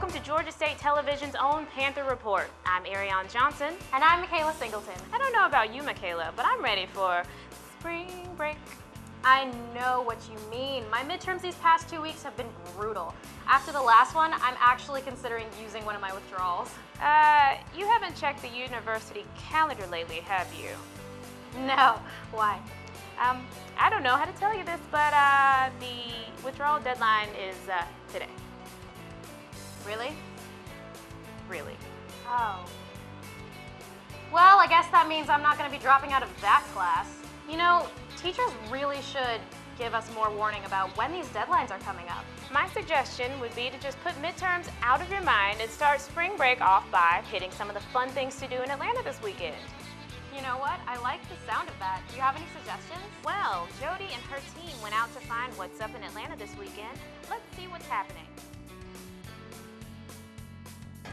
welcome to Georgia State Television's own Panther Report. I'm Ariane Johnson. And I'm Michaela Singleton. I don't know about you, Michaela, but I'm ready for spring break. I know what you mean. My midterms these past 2 weeks have been brutal. After the last one, I'm actually considering using one of my withdrawals. You haven't checked the university calendar lately, have you? No. Why? I don't know how to tell you this, but the withdrawal deadline is today. Really? Really. Oh. Well, I guess that means I'm not going to be dropping out of that class. You know, teachers really should give us more warning about when these deadlines are coming up. My suggestion would be to just put midterms out of your mind and start spring break off by hitting some of the fun things to do in Atlanta this weekend. You know what? I like the sound of that. Do you have any suggestions? Well, Jody and her team went out to find what's up in Atlanta this weekend. Let's see what's happening.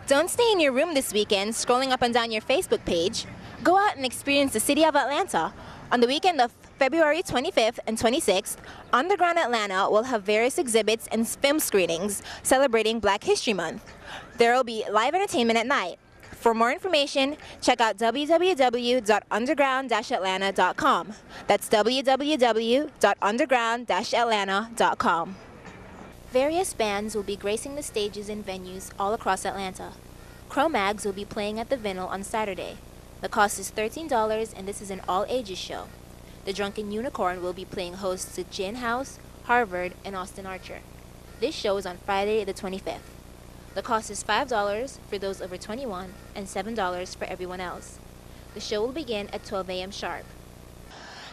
Don't stay in your room this weekend scrolling up and down your Facebook page. Go out and experience the city of Atlanta. On the weekend of February 25th and 26th, Underground Atlanta will have various exhibits and film screenings celebrating Black History Month. There will be live entertainment at night. For more information, check out www.underground-atlanta.com. That's www.underground-atlanta.com. Various bands will be gracing the stages and venues all across Atlanta. Cro-Mags will be playing at the Vinyl on Saturday. The cost is $13 and this is an all-ages show. The Drunken Unicorn will be playing hosts to Gin House, Harvard, and Austin Archer. This show is on Friday the 25th. The cost is $5 for those over 21 and $7 for everyone else. The show will begin at 12 a.m. sharp.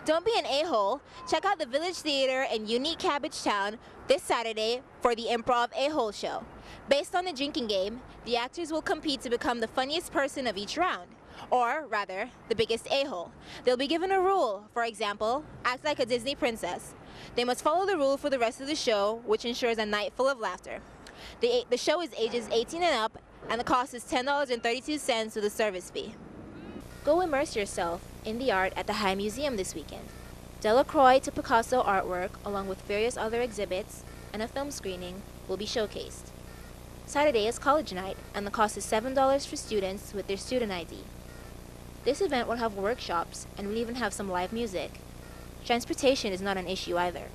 Don't be an a-hole. Check out the Village Theater in unique Cabbagetown this Saturday for the Improv A-Hole Show. Based on the drinking game, the actors will compete to become the funniest person of each round, or rather, the biggest a-hole. They'll be given a rule. For example, act like a Disney princess. They must follow the rule for the rest of the show, which ensures a night full of laughter. The show is ages 18 and up, and the cost is $10.32 with a service fee. Go immerse yourself in the art at the High Museum this weekend. Delacroix to Picasso artwork, along with various other exhibits and a film screening, will be showcased. Saturday is college night, and the cost is $7 for students with their student ID. This event will have workshops and will even have some live music. Transportation is not an issue either.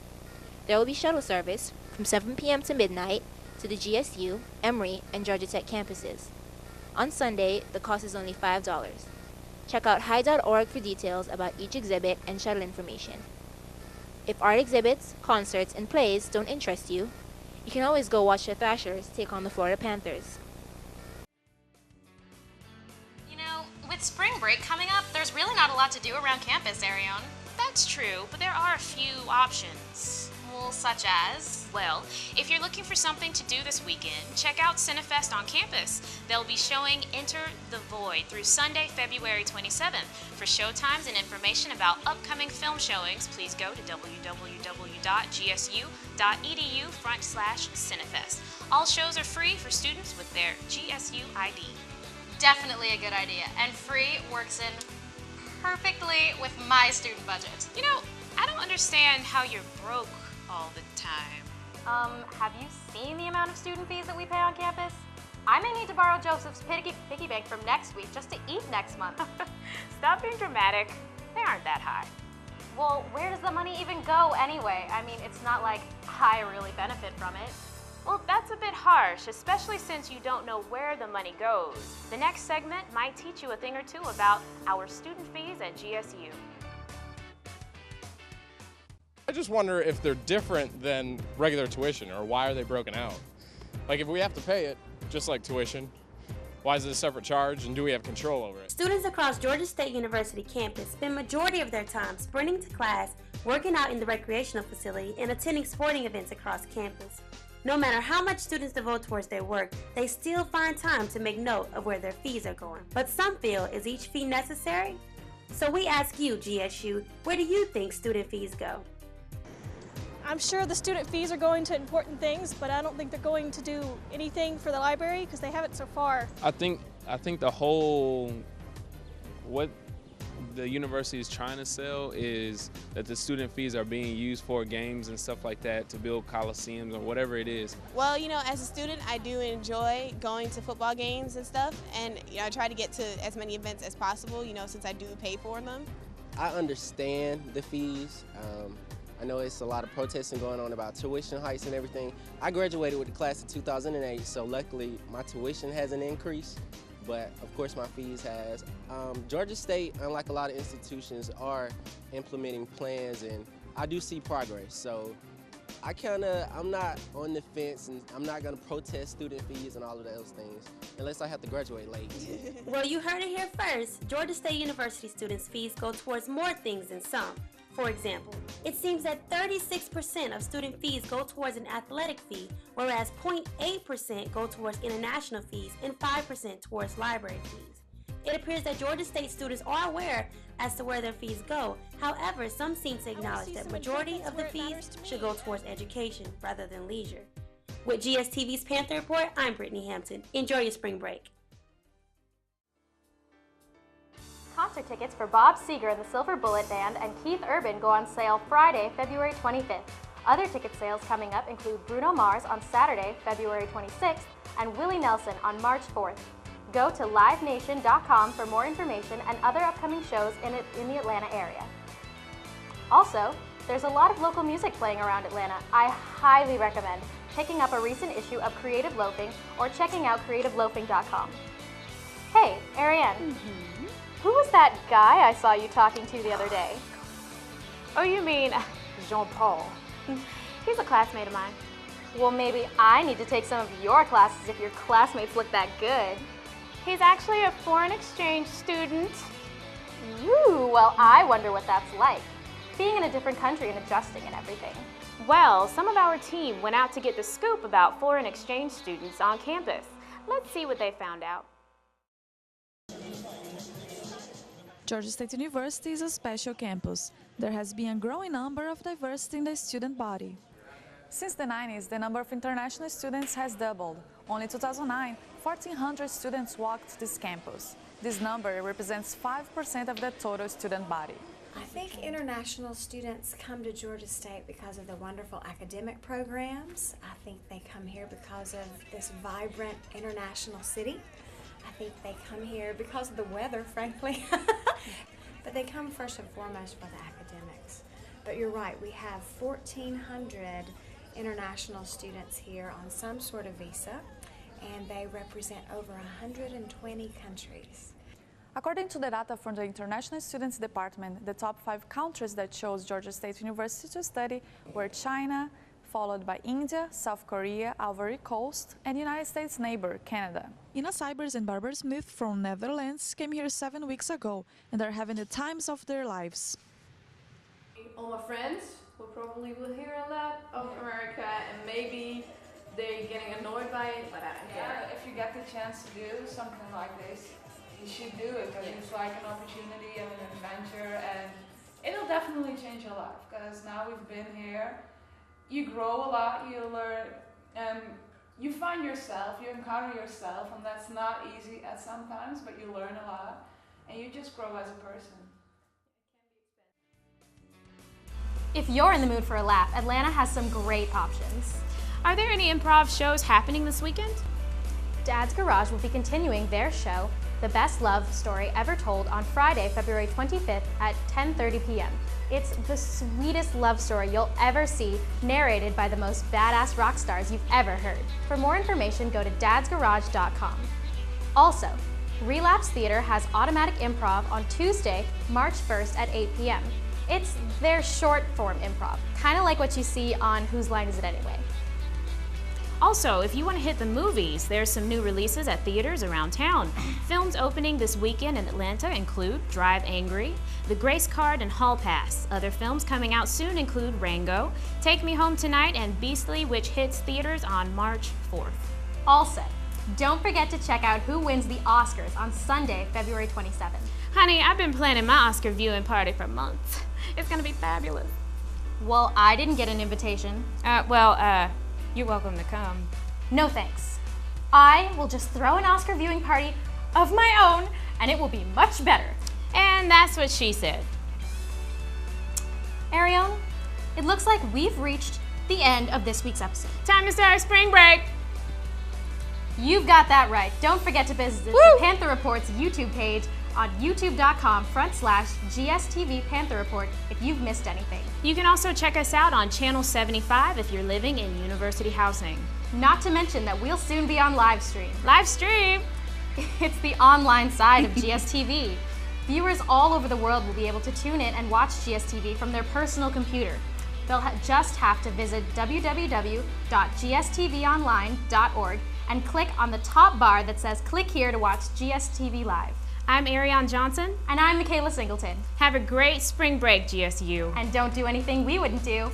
There will be shuttle service from 7 p.m. to midnight to the GSU, Emory, and Georgia Tech campuses. On Sunday, the cost is only $5. Check out high.org for details about each exhibit and shuttle information. If art exhibits, concerts, and plays don't interest you, you can always go watch the Thrashers take on the Florida Panthers. You know, with spring break coming up, there's really not a lot to do around campus, Ariane. That's true, but there are a few options. Well, such as? Well, if you're looking for something to do this weekend, check out Cinefest on campus. They'll be showing Enter the Void through Sunday, February 27th. For showtimes and information about upcoming film showings, please go to www.gsu.edu/Cinefest. All shows are free for students with their GSU ID. Definitely a good idea, and free works in perfectly with my student budget. You know, I don't understand how you're broke all the time. Have you seen the amount of student fees that we pay on campus? I may need to borrow Joseph's piggy bank from next week just to eat next month. Stop being dramatic. They aren't that high. Well, where does the money even go anyway? I mean, it's not like I really benefit from it. Well, that's a bit harsh, especially since you don't know where the money goes. The next segment might teach you a thing or two about our student fees at GSU. I just wonder if they're different than regular tuition, or why are they broken out? Like, if we have to pay it, just like tuition, why is it a separate charge, and do we have control over it? Students across Georgia State University campus spend majority of their time sprinting to class, working out in the recreational facility, and attending sporting events across campus. No matter how much students devote towards their work, they still find time to make note of where their fees are going. But some feel, is each fee necessary? So we ask you, GSU, where do you think student fees go? I'm sure the student fees are going to important things, but I don't think they're going to do anything for the library because they haven't so far. I think the whole, what the university is trying to sell is that the student fees are being used for games and stuff like that to build coliseums or whatever it is. Well, you know, as a student, I do enjoy going to football games and stuff, and you know, I try to get to as many events as possible, you know, since I do pay for them. I understand the fees. I know it's a lot of protesting going on about tuition hikes and everything. I graduated with the class of 2008, so luckily my tuition hasn't increased, but of course my fees has. Georgia State, unlike a lot of institutions, are implementing plans, and I do see progress. So I'm not on the fence, and I'm not gonna protest student fees and all of those things unless I have to graduate late. Well, you heard it here first. Georgia State University students' fees go towards more things than some. For example, it seems that 36% of student fees go towards an athletic fee, whereas 0.8% go towards international fees and 5% towards library fees. It appears that Georgia State students are aware as to where their fees go. However, some seem to acknowledge that majority of the fees should go towards education rather than leisure. With GSTV's Panther Report, I'm Brittany Hampton. Enjoy your spring break. Concert tickets for Bob Seger and the Silver Bullet Band and Keith Urban go on sale Friday, February 25th. Other ticket sales coming up include Bruno Mars on Saturday, February 26th, and Willie Nelson on March 4th. Go to livenation.com for more information and other upcoming shows in the Atlanta area. Also, there's a lot of local music playing around Atlanta. I highly recommend picking up a recent issue of Creative Loafing or checking out creativeloafing.com. Hey, Ariane. Who was that guy I saw you talking to the other day? Oh, you mean Jean-Paul? He's a classmate of mine. Well, maybe I need to take some of your classes if your classmates look that good. He's actually a foreign exchange student. Ooh, well, I wonder what that's like, being in a different country and adjusting and everything. Well, some of our team went out to get the scoop about foreign exchange students on campus. Let's see what they found out. Georgia State University is a special campus. There has been a growing number of diversity in the student body. Since the 90s, the number of international students has doubled. Only in 2009, 1,400 students walked this campus. This number represents 5% of the total student body. I think international students come to Georgia State because of the wonderful academic programs. I think they come here because of this vibrant international city. I think they come here because of the weather, frankly. But they come first and foremost for the academics. But you're right, we have 1,400 international students here on some sort of visa, and they represent over 120 countries. According to the data from the International Students Department, the top 5 countries that chose Georgia State University to study were China, followed by India, South Korea, Ivory Coast, and United States neighbor, Canada. Ina Cybers and Barbara Smith from Netherlands came here 7 weeks ago and are having the times of their lives. All my friends will probably hear a lot of America, and maybe they're getting annoyed by it, but I don't care. If you get the chance to do something like this, you should do it, because it's like an opportunity and an adventure, and it'll definitely change your life, because now we've been here, you grow a lot, you learn, you find yourself, you encounter yourself, and that's not easy at sometimes, but you learn a lot, and you just grow as a person. If you're in the mood for a laugh, Atlanta has some great options. Are there any improv shows happening this weekend? Dad's Garage will be continuing their show, The Best Love Story Ever Told, on Friday, February 25th at 10:30 p.m. It's the sweetest love story you'll ever see, narrated by the most badass rock stars you've ever heard. For more information, go to dadsgarage.com. Also, Relapse Theater has automatic improv on Tuesday, March 1st at 8 p.m. It's their short form improv, kind of like what you see on Whose Line Is It Anyway? Also, if you want to hit the movies, there's some new releases at theaters around town. Films opening this weekend in Atlanta include Drive Angry, The Grace Card, and Hall Pass. Other films coming out soon include Rango, Take Me Home Tonight, and Beastly, which hits theaters on March 4th. Also, don't forget to check out Who Wins the Oscars on Sunday, February 27th. Honey, I've been planning my Oscar viewing party for months. It's gonna be fabulous. Well, I didn't get an invitation. You're welcome to come. No thanks. I will just throw an Oscar viewing party of my own, and it will be much better. And And that's what she said. Ariel, it looks like we've reached the end of this week's episode. Time to start spring break. You've got that right. Don't forget to visit the Panther Report's YouTube page on youtube.com/GSTV Panther Report if you've missed anything. You can also check us out on Channel 75 if you're living in university housing. Not to mention that we'll soon be on live stream. Live stream? It's the online side of GSTV. Viewers all over the world will be able to tune in and watch GSTV from their personal computer. They'll just have to visit www.gstvonline.org and click on the top bar that says click here to watch GSTV Live. I'm Ariane Johnson. And I'm Michaela Singleton. Have a great spring break, GSU. And don't do anything we wouldn't do.